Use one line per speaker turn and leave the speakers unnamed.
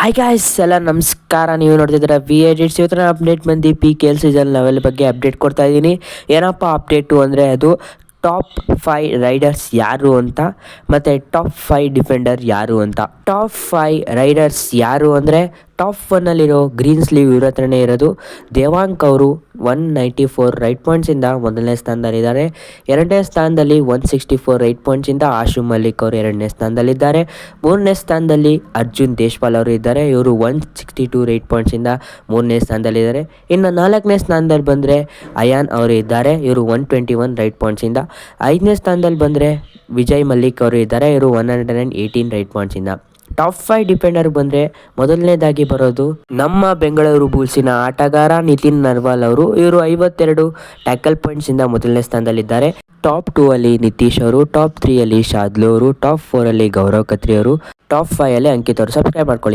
Hi guys ಎಲ್ಲ ನಮಸ್ಕಾರ. ನೀವು ನೋಡ್ತಿದ್ದೀರಾ ವಿ ಎಡಿಟ್ಸ್. ಇವತ್ತಿನ ಅಪ್ಡೇಟ್ ಬಂದು PKL ಸೀಸನ್ ಲೆವೆಲ್ ಬಗ್ಗೆ ಅಪ್ಡೇಟ್ ಕೊಡ್ತಾ ಇದ್ದೀನಿ. ಏನಪ್ಪ ಅಪ್ಡೇಟು ಅಂದರೆ ಅದು ಟಾಪ್ 5 ರೈಡರ್ಸ್ ಯಾರು ಅಂತ, ಮತ್ತು ಟಾಪ್ 5 ಡಿಫೆಂಡರ್ ಯಾರು ಅಂತ. ಟಾಪ್ 5 ರೈಡರ್ಸ್ ಯಾರು ಅಂದರೆ ಟಾಪ್ 1ಅಲ್ಲಿರೋ ಗ್ರೀನ್ ಸ್ಲೀವ್ ಇವ್ರ ಹತ್ರನೇ ಇರೋದು. ದೇವಾಂಕ್ ಅವರು 194 ರೈಟ್ ಪಾಯಿಂಟ್ಸಿಂದ ಮೊದಲನೇ ಸ್ಥಾನದಲ್ಲಿದ್ದಾರೆ. ಎರಡನೇ ಸ್ಥಾನದಲ್ಲಿ 164 ರೈಟ್ ಪಾಯಿಂಟ್ಸಿಂದ ಆಶು ಮಲ್ಲಿಕ್ ಅವರು ಎರಡನೇ ಸ್ಥಾನದಲ್ಲಿದ್ದಾರೆ. ಮೂರನೇ ಸ್ಥಾನದಲ್ಲಿ ಅರ್ಜುನ್ ದೇಶ್ಪಾಲ್ ಅವರು ಇದ್ದಾರೆ. ಇವರು 162 ರೈಟ್ ಪಾಯಿಂಟ್ಸಿಂದ ಮೂರನೇ ಸ್ಥಾನದಲ್ಲಿದ್ದಾರೆ. ಇನ್ನು ನಾಲ್ಕನೇ ಸ್ಥಾನದಲ್ಲಿ ಬಂದರೆ ಅಯಾನ್ ಅವರು ಇದ್ದಾರೆ. ಇವರು 121 ರೈಟ್ ಪಾಯಿಂಟ್ಸಿಂದ. ಐದನೇ ಸ್ಥಾನದಲ್ಲಿ ಬಂದರೆ ವಿಜಯ್ ಮಲ್ಲಿಕ್ ಅವರು ಇದ್ದಾರೆ. ಇವರು 118 ರೈಟ್ ಪಾಯಿಂಟ್ಸಿಂದ. ಟಾಪ್ 5 ಡಿಫೆಂಡರ್ ಬಂದರೆ ಮೊದಲನೇದಾಗಿ ಬರೋದು ನಮ್ಮ ಬೆಂಗಳೂರು ಬುಲ್ಸಿನ ಆಟಗಾರ ನಿತಿನ್ ನರ್ವಾಲ್ ಅವರು. ಇವರು 52 ಟ್ಯಾಕಲ್ ಪಾಯಿಂಟ್ಸಿಂದ ಮೊದಲನೇ ಸ್ಥಾನದಲ್ಲಿದ್ದಾರೆ. ಟಾಪ್ 2 ಅಲ್ಲಿ ನಿತೀಶ್ ಅವರು, ಟಾಪ್ 3 ಅಲ್ಲಿ ಶಾದ್ಲು ಅವರು, ಟಾಪ್ 4 ಅಲ್ಲಿ ಗೌರವ್ ಖತ್ರಿ ಅವರು, ಟಾಪ್ 5 ಅಲ್ಲಿ ಅಂಕಿತ್ ಅವರು. ಸಬ್ಸ್ಕ್ರೈಬ್ ಮಾಡ್ಕೊಳ್ಳಿ.